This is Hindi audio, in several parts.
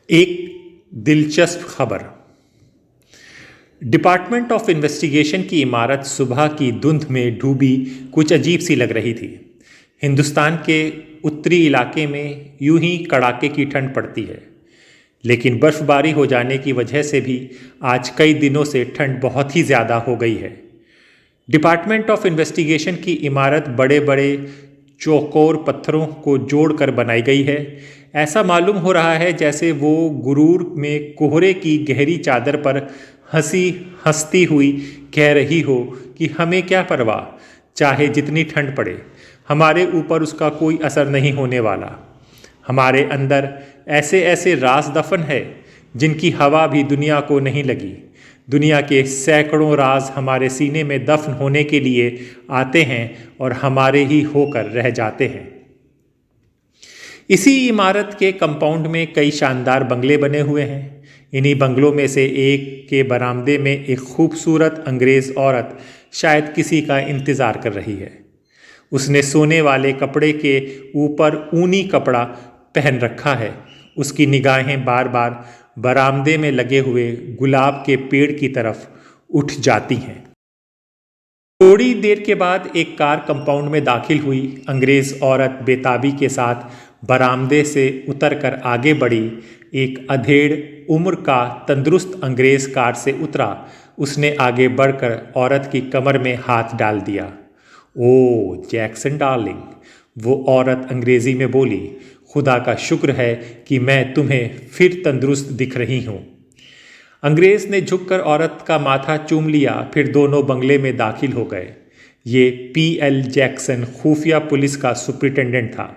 एक दिलचस्प खबर। डिपार्टमेंट ऑफ इन्वेस्टिगेशन की इमारत सुबह की धुंध में डूबी कुछ अजीब सी लग रही थी। हिंदुस्तान के उत्तरी इलाके में यूं ही कड़ाके की ठंड पड़ती है, लेकिन बर्फबारी हो जाने की वजह से भी आज कई दिनों से ठंड बहुत ही ज़्यादा हो गई है। डिपार्टमेंट ऑफ इन्वेस्टिगेशन की इमारत बड़े बड़े चौकोर पत्थरों को जोड़कर बनाई गई है। ऐसा मालूम हो रहा है जैसे वो गुरूर में कोहरे की गहरी चादर पर हंसती हुई कह रही हो कि हमें क्या परवाह, चाहे जितनी ठंड पड़े, हमारे ऊपर उसका कोई असर नहीं होने वाला। हमारे अंदर ऐसे ऐसे राज दफन है जिनकी हवा भी दुनिया को नहीं लगी। दुनिया के सैकड़ों राज हमारे सीने में दफन होने के लिए आते हैं और हमारे ही होकर रह जाते हैं। इसी इमारत के कंपाउंड में कई शानदार बंगले बने हुए हैं। इन्हीं बंगलों में से एक के बरामदे में एक खूबसूरत अंग्रेज़ औरत शायद किसी का इंतज़ार कर रही है। उसने सोने वाले कपड़े के ऊपर ऊनी कपड़ा पहन रखा है। उसकी निगाहें बार बार बरामदे में लगे हुए गुलाब के पेड़ की तरफ उठ जाती हैं। थोड़ी देर के बाद एक कार कंपाउंड में दाखिल हुई। अंग्रेज़ औरत बेताबी के साथ बरामदे से उतरकर आगे बढ़ी। एक अधेड़ उम्र का तंदुरुस्त अंग्रेज़ कार से उतरा। उसने आगे बढ़कर औरत की कमर में हाथ डाल दिया। ओ जैक्सन डार्लिंग, वो औरत अंग्रेज़ी में बोली, खुदा का शुक्र है कि मैं तुम्हें फिर तंदुरुस्त दिख रही हूँ। अंग्रेज़ ने झुककर औरत का माथा चूम लिया। फिर दोनों बंगले में दाखिल हो गए। ये P.L. जैक्सन खुफिया पुलिस का सुपरिटेंडेंट था।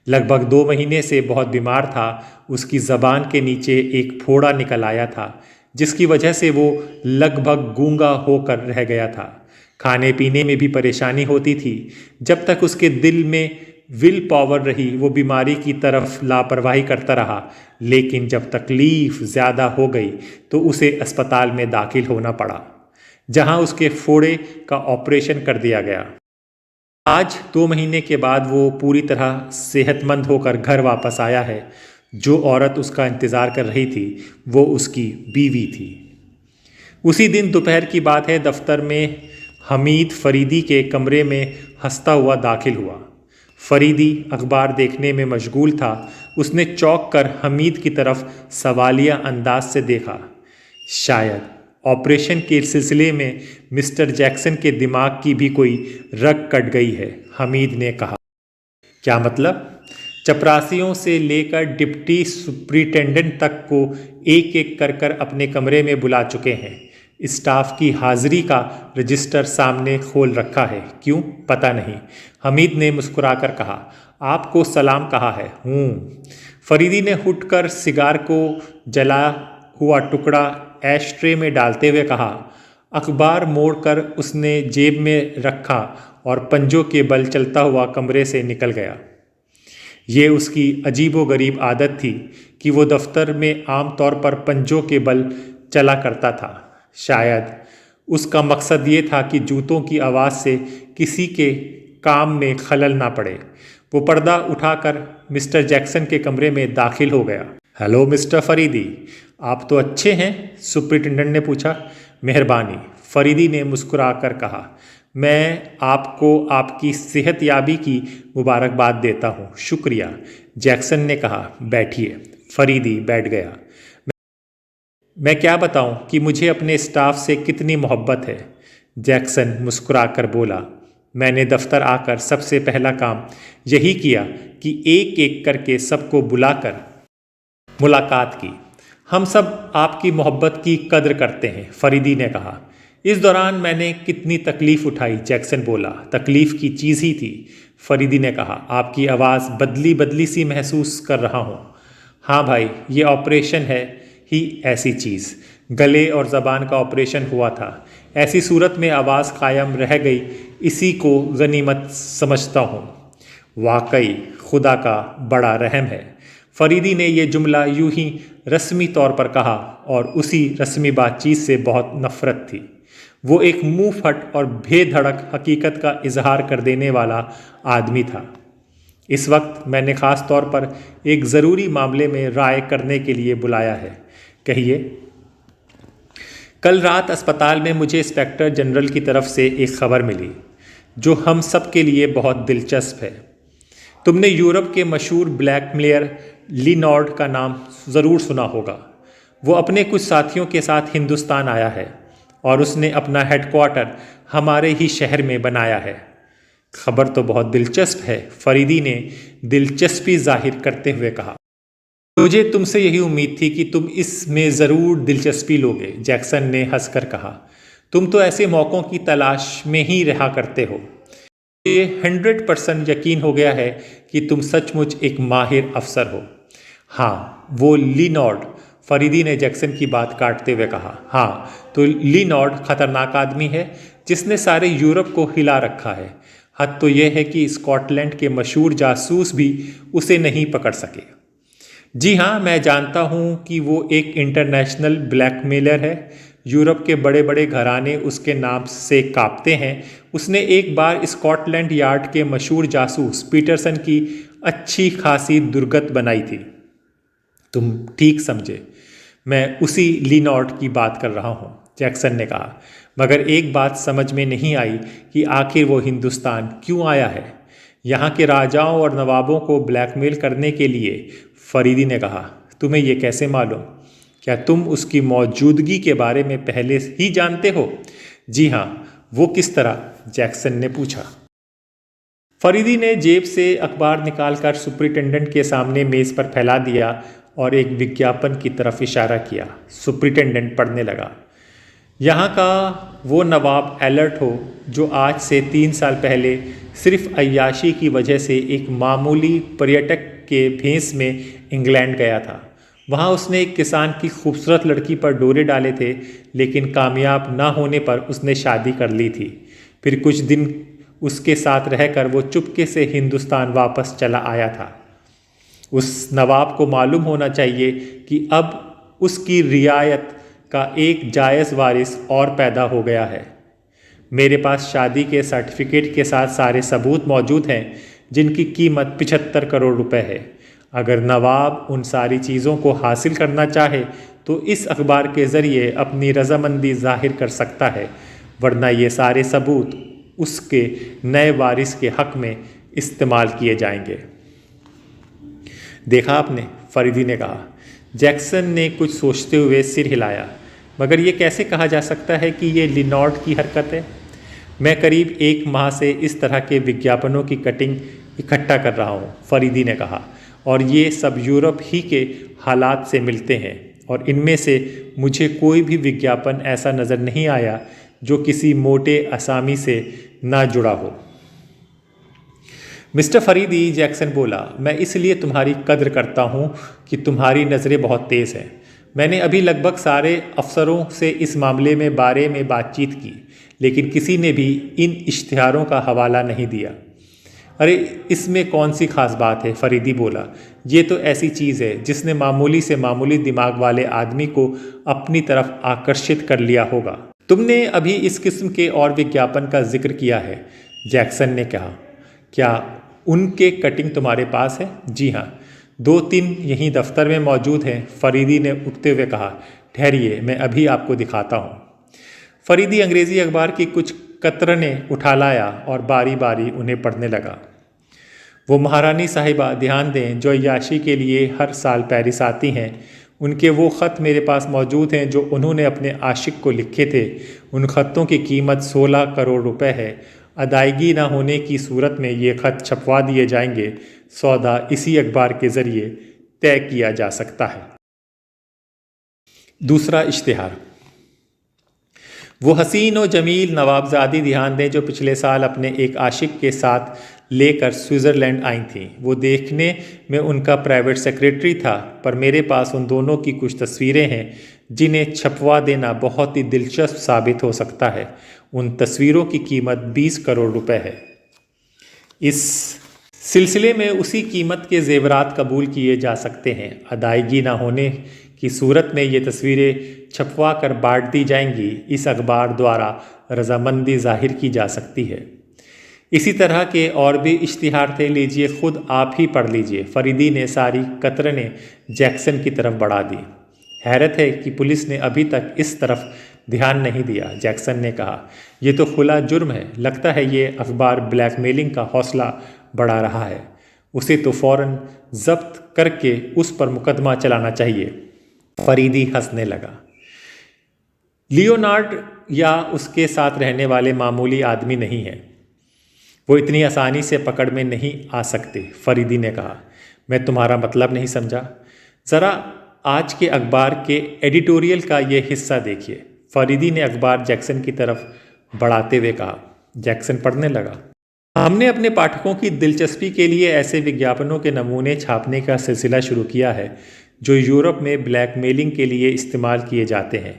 लगभग 2 महीने से बहुत बीमार था। उसकी ज़बान के नीचे एक फोड़ा निकल आया था, जिसकी वजह से वो लगभग गूंगा होकर रह गया था। खाने पीने में भी परेशानी होती थी। जब तक उसके दिल में विल पावर रही, वो बीमारी की तरफ लापरवाही करता रहा, लेकिन जब तकलीफ ज़्यादा हो गई तो उसे अस्पताल में दाखिल होना पड़ा, जहां उसके फोड़े का ऑपरेशन कर दिया गया। आज 2 महीने के बाद वो पूरी तरह सेहतमंद होकर घर वापस आया है। जो औरत उसका इंतज़ार कर रही थी वो उसकी बीवी थी। उसी दिन दोपहर की बात है। दफ्तर में हमीद फरीदी के कमरे में हंसता हुआ दाखिल हुआ। फरीदी अखबार देखने में मशगूल था। उसने चौंक कर हमीद की तरफ सवालिया अंदाज से देखा। शायद ऑपरेशन के सिलसिले में मिस्टर जैक्सन के दिमाग की भी कोई रग कट गई है, हमीद ने कहा। क्या मतलब? चपरासियों से लेकर डिप्टी सुपरिटेंडेंट तक को एक एक कर कर अपने कमरे में बुला चुके हैं। स्टाफ की हाजिरी का रजिस्टर सामने खोल रखा है। क्यों? पता नहीं, हमीद ने मुस्कुराकर कहा। आपको सलाम कहा है। फरीदी ने उठकर सिगार को जला हुआ टुकड़ा एश ट्रे में डालते हुए कहा। अखबार मोड़कर उसने जेब में रखा और पंजों के बल चलता हुआ कमरे से निकल गया। ये उसकी अजीबोगरीब आदत थी कि वो दफ्तर में आमतौर पर पंजों के बल चला करता था। शायद उसका मकसद ये था कि जूतों की आवाज़ से किसी के काम में खलल ना पड़े। वो पर्दा उठाकर मिस्टर जैक्सन के कमरे में दाखिल हो गया। हेलो मिस्टर फरीदी, आप तो अच्छे हैं? सुपरिटेंडेंट ने पूछा। मेहरबानी, फरीदी ने मुस्कुराकर कहा। मैं आपको आपकी सेहतयाबी की मुबारकबाद देता हूँ। शुक्रिया, जैक्सन ने कहा। बैठिए। फरीदी बैठ गया। मैं क्या बताऊं कि मुझे अपने स्टाफ से कितनी मोहब्बत है, जैक्सन मुस्कुराकर बोला। मैंने दफ्तर आकर सबसे पहला काम यही किया कि एक एक करके सबको बुलाकर मुलाकात की। हम सब आपकी मोहब्बत की कद्र करते हैं, फरीदी ने कहा। इस दौरान मैंने कितनी तकलीफ़ उठाई, जैक्सन बोला। तकलीफ़ की चीज़ ही थी, फरीदी ने कहा। आपकी आवाज़ बदली बदली सी महसूस कर रहा हूँ। हाँ भाई, ये ऑपरेशन है ही ऐसी चीज़। गले और ज़बान का ऑपरेशन हुआ था। ऐसी सूरत में आवाज़ कायम रह गई, इसी को गनीमत समझता हूँ। वाकई खुदा का बड़ा रहम है। फरीदी ने यह जुमला यूं ही रस्मी तौर पर कहा और उसी रस्मी बातचीत से बहुत नफ़रत थी। वो एक मुंह फट और बेधड़क हकीकत का इजहार कर देने वाला आदमी था। इस वक्त मैंने ख़ास तौर पर एक ज़रूरी मामले में राय करने के लिए बुलाया है। कहिए। कल रात अस्पताल में मुझे इंस्पेक्टर जनरल की तरफ से एक खबर मिली जो हम सब के लिए बहुत दिलचस्प है। तुमने यूरोप के मशहूर ब्लैकमेलर लिनॉर्ड का नाम ज़रूर सुना होगा। वो अपने कुछ साथियों के साथ हिंदुस्तान आया है और उसने अपना हेडक्वार्टर हमारे ही शहर में बनाया है। खबर तो बहुत दिलचस्प है, फरीदी ने दिलचस्पी जाहिर करते हुए कहा। मुझे तुमसे यही उम्मीद थी कि तुम इसमें ज़रूर दिलचस्पी लोगे, जैक्सन ने हंसकर कहा। तुम तो ऐसे मौक़ों की तलाश में ही रहा करते हो। ये 100% यकीन हो गया है कि तुम सचमुच एक माहिर अफसर हो। हाँ, वो लिनॉर्ड, फरीदी ने जैक्सन की बात काटते हुए कहा। हाँ, तो लिनॉर्ड खतरनाक आदमी है जिसने सारे यूरोप को हिला रखा है। हद तो यह है कि स्कॉटलैंड के मशहूर जासूस भी उसे नहीं पकड़ सके। जी हाँ, मैं जानता हूँ कि वो एक इंटरनेशनल ब्लैकमेलर है। यूरोप के बड़े बड़े घराने उसके नाम से कांपते हैं। उसने एक बार स्कॉटलैंड यार्ड के मशहूर जासूस पीटरसन की अच्छी खासी दुर्गत बनाई थी। तुम ठीक समझे, मैं उसी लिनॉर्ड की बात कर रहा हूँ, जैक्सन ने कहा। मगर एक बात समझ में नहीं आई कि आखिर वो हिंदुस्तान क्यों आया है, यहाँ के राजाओं और नवाबों को ब्लैकमेल करने के लिए। फरीदी ने कहा। तुम्हें ये कैसे मालूम? क्या तुम उसकी मौजूदगी के बारे में पहले ही जानते हो? जी हाँ। वो किस तरह? जैक्सन ने पूछा। फरीदी ने जेब से अखबार निकालकर सुपरिटेंडेंट के सामने मेज़ पर फैला दिया और एक विज्ञापन की तरफ इशारा किया। सुपरिटेंडेंट पढ़ने लगा। यहाँ का वो नवाब अलर्ट हो जो आज से 3 साल पहले सिर्फ अय्याशी की वजह से एक मामूली पर्यटक के भेस में इंग्लैंड गया था। वहाँ उसने एक किसान की खूबसूरत लड़की पर डोरे डाले थे, लेकिन कामयाब ना होने पर उसने शादी कर ली थी। फिर कुछ दिन उसके साथ रहकर वो चुपके से हिंदुस्तान वापस चला आया था। उस नवाब को मालूम होना चाहिए कि अब उसकी रियायत का एक जायज़ वारिस और पैदा हो गया है। मेरे पास शादी के सर्टिफिकेट के साथ सारे सबूत मौजूद हैं जिनकी कीमत 75 करोड़ रुपए है। अगर नवाब उन सारी चीज़ों को हासिल करना चाहे तो इस अखबार के ज़रिए अपनी रजामंदी जाहिर कर सकता है, वरना ये सारे सबूत उसके नए वारिस के हक में इस्तेमाल किए जाएंगे। देखा आपने, फरीदी ने कहा। जैक्सन ने कुछ सोचते हुए सिर हिलाया। मगर ये कैसे कहा जा सकता है कि ये लिनॉर्ड की हरकत है? मैं करीब 1 माह से इस तरह के विज्ञापनों की कटिंग इकट्ठा कर रहा हूँ, फरीदी ने कहा, और ये सब यूरोप ही के हालात से मिलते हैं, और इनमें से मुझे कोई भी विज्ञापन ऐसा नज़र नहीं आया जो किसी मोटे असामी से ना जुड़ा हो। मिस्टर फरीदी, जैक्सन बोला, मैं इसलिए तुम्हारी कद्र करता हूँ कि तुम्हारी नज़रें बहुत तेज़ हैं। मैंने अभी लगभग सारे अफसरों से इस मामले में बारे में बातचीत की, लेकिन किसी ने भी इन इश्तिहारों का हवाला नहीं दिया। अरे इसमें कौन सी खास बात है, फरीदी बोला। ये तो ऐसी चीज़ है जिसने मामूली से मामूली दिमाग वाले आदमी को अपनी तरफ आकर्षित कर लिया होगा। तुमने अभी इस किस्म के और विज्ञापन का जिक्र किया है, जैक्सन ने कहा। क्या उनके कटिंग तुम्हारे पास है? जी हाँ, 2-3 यहीं दफ्तर में मौजूद हैं, फरीदी ने उठते हुए कहा। ठहरिए, मैं अभी आपको दिखाता हूँ। फरीदी अंग्रेज़ी अखबार की कुछ कतरनें उठा लाया और बारी बारी उन्हें पढ़ने लगा। वो महारानी साहिबा, ध्यान दें, जो अय्याशी के लिए हर साल पेरिस आती हैं, उनके वो ख़त मेरे पास मौजूद हैं जो उन्होंने अपने आशिक को लिखे थे। उन ख़तों की कीमत 16 करोड़ रुपए है। अदायगी ना होने की सूरत में ये ख़त छपवा दिए जाएंगे। सौदा इसी अखबार के ज़रिए तय किया जा सकता है। दूसरा इश्तिहार। वो हसीन और जमील नवाबजादी, ध्यान दें, जो पिछले साल अपने एक आशिक के साथ लेकर स्विट्ज़रलैंड आई थी। वो देखने में उनका प्राइवेट सेक्रेटरी था, पर मेरे पास उन दोनों की कुछ तस्वीरें हैं जिन्हें छपवा देना बहुत ही दिलचस्प साबित हो सकता है। उन तस्वीरों की कीमत 20 करोड़ रुपए है। इस सिलसिले में उसी कीमत के जेवरात कबूल किए जा सकते हैं। अदायगी ना होने की सूरत में ये तस्वीरें छपवा कर बांट दी जाएंगी। इस अखबार द्वारा रजामंदी जाहिर की जा सकती है। इसी तरह के और भी इश्तिहार थे, लीजिए खुद आप ही पढ़ लीजिए। फरीदी ने सारी कतरनें जैक्सन की तरफ बढ़ा दी। हैरत है कि पुलिस ने अभी तक इस तरफ ध्यान नहीं दिया, जैक्सन ने कहा। यह तो खुला जुर्म है। लगता है ये अखबार ब्लैकमेलिंग का हौसला बढ़ा रहा है। उसे तो फौरन जब्त करके उस पर मुकदमा चलाना चाहिए। फरीदी हंसने लगा। लियोनार्ड या उसके साथ रहने वाले मामूली आदमी नहीं हैं। वो इतनी आसानी से पकड़ में नहीं आ सकते, फरीदी ने कहा। मैं तुम्हारा मतलब नहीं समझा। ज़रा आज के अखबार के एडिटोरियल का ये हिस्सा देखिए, फरीदी ने अखबार जैक्सन की तरफ बढ़ाते हुए कहा। जैक्सन पढ़ने लगा। हमने अपने पाठकों की दिलचस्पी के लिए ऐसे विज्ञापनों के नमूने छापने का सिलसिला शुरू किया है जो यूरोप में ब्लैकमेलिंग के लिए इस्तेमाल किए जाते हैं।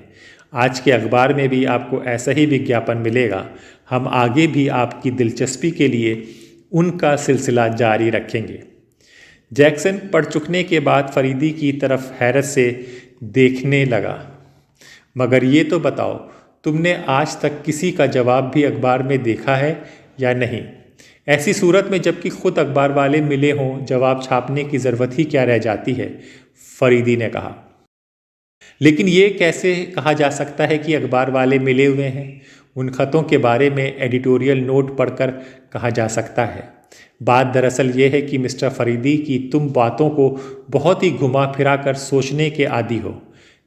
आज के अखबार में भी आपको ऐसा ही विज्ञापन मिलेगा। हम आगे भी आपकी दिलचस्पी के लिए उनका सिलसिला जारी रखेंगे। जैक्सन पढ़ चुकने के बाद फरीदी की तरफ हैरत से देखने लगा। मगर ये तो बताओ, तुमने आज तक किसी का जवाब भी अखबार में देखा है या नहीं? ऐसी सूरत में जबकि खुद अखबार वाले मिले हों, जवाब छापने की ज़रूरत ही क्या रह जाती है, फरीदी ने कहा। लेकिन ये कैसे कहा जा सकता है कि अखबार वाले मिले हुए हैं? उन खतों के बारे में एडिटोरियल नोट पढ़कर कहा जा सकता है। बात दरअसल ये है कि मिस्टर फरीदी की तुम बातों को बहुत ही घुमा फिरा कर सोचने के आदी हो,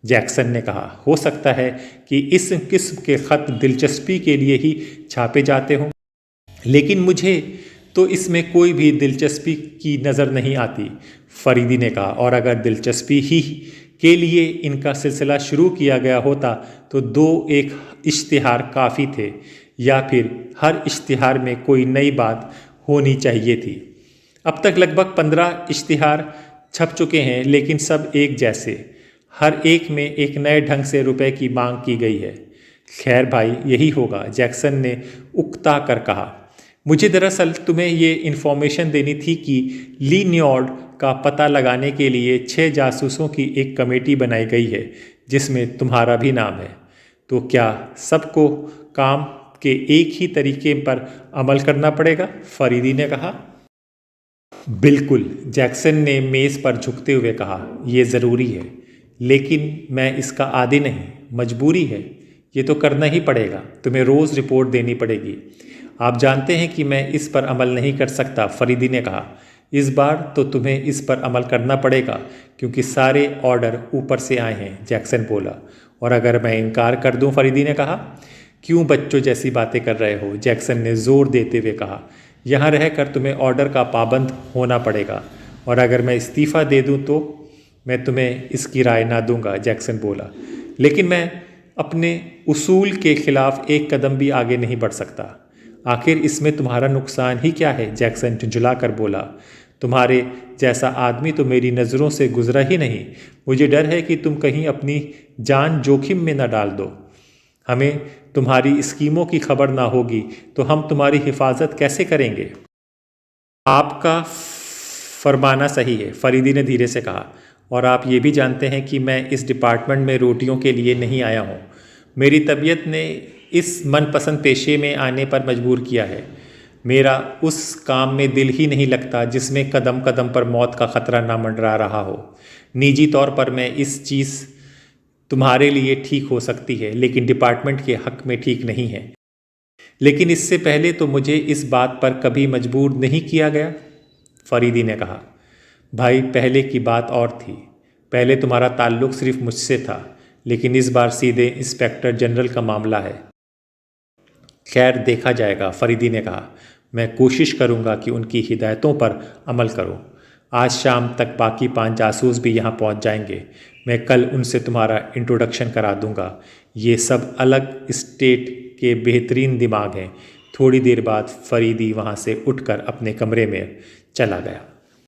जैक्सन ने कहा। हो सकता है कि इस किस्म के खत दिलचस्पी के लिए ही छापे जाते हों, लेकिन मुझे तो इसमें कोई भी दिलचस्पी की नज़र नहीं आती, फरीदी ने कहा। और अगर दिलचस्पी ही के लिए इनका सिलसिला शुरू किया गया होता तो 2-1 इश्तिहार काफ़ी थे, या फिर हर इश्तिहार में कोई नई बात होनी चाहिए थी। अब तक लगभग 15 इश्तिहार छप चुके हैं, लेकिन सब एक जैसे। हर एक में एक नए ढंग से रुपए की मांग की गई है। खैर भाई, यही होगा, जैक्सन ने उकता कर कहा। मुझे दरअसल तुम्हें ये इन्फॉर्मेशन देनी थी कि लियोनार्ड का पता लगाने के लिए 6 जासूसों की एक कमेटी बनाई गई है, जिसमें तुम्हारा भी नाम है। तो क्या सबको काम के एक ही तरीके पर अमल करना पड़ेगा? फरीदी ने कहा। बिल्कुल, जैक्सन ने मेज़ पर झुकते हुए कहा। यह ज़रूरी है, लेकिन मैं इसका आदी नहीं, मजबूरी है। ये तो करना ही पड़ेगा। तुम्हें रोज़ रिपोर्ट देनी पड़ेगी। आप जानते हैं कि मैं इस पर अमल नहीं कर सकता, फरीदी ने कहा। इस बार तो तुम्हें इस पर अमल करना पड़ेगा, क्योंकि सारे ऑर्डर ऊपर से आए हैं, जैक्सन बोला। और अगर मैं इनकार कर दूं, फरीदी ने कहा। क्यों बच्चों जैसी बातें कर रहे हो, जैक्सन ने ज़ोर देते हुए कहा। यहाँ रहकर तुम्हें ऑर्डर का पाबंद होना पड़ेगा, और अगर मैं इस्तीफ़ा दे दूँ तो मैं तुम्हें इसकी राय ना दूंगा, जैक्सन बोला। लेकिन मैं अपने उसूल के खिलाफ एक कदम भी आगे नहीं बढ़ सकता। आखिर इसमें तुम्हारा नुकसान ही क्या है, जैक्सन झुंझला कर बोला। तुम्हारे जैसा आदमी तो मेरी नज़रों से गुजरा ही नहीं। मुझे डर है कि तुम कहीं अपनी जान जोखिम में न डाल दो। हमें तुम्हारी स्कीमों की खबर ना होगी तो हम तुम्हारी हिफाजत कैसे करेंगे? आपका फरमाना सही है, फरीदी ने धीरे से कहा। और आप ये भी जानते हैं कि मैं इस डिपार्टमेंट में रोटियों के लिए नहीं आया हूँ। मेरी तबीयत ने इस मनपसंद पेशे में आने पर मजबूर किया है। मेरा उस काम में दिल ही नहीं लगता जिसमें कदम कदम पर मौत का खतरा ना मंडरा रहा हो। निजी तौर पर मैं इस चीज़ तुम्हारे लिए ठीक हो सकती है, लेकिन डिपार्टमेंट के हक में ठीक नहीं है। लेकिन इससे पहले तो मुझे इस बात पर कभी मजबूर नहीं किया गया, फरीदी ने कहा। भाई, पहले की बात और थी। पहले तुम्हारा ताल्लुक़ सिर्फ मुझसे था, लेकिन इस बार सीधे इंस्पेक्टर जनरल का मामला है। खैर, देखा जाएगा, फरीदी ने कहा। मैं कोशिश करूंगा कि उनकी हिदायतों पर अमल करूं। आज शाम तक बाकी 5 जासूस भी यहां पहुंच जाएंगे। मैं कल उनसे तुम्हारा इंट्रोडक्शन करा दूंगा। ये सब अलग स्टेट के बेहतरीन दिमाग हैं। थोड़ी देर बाद फरीदी वहां से उठकर अपने कमरे में चला गया।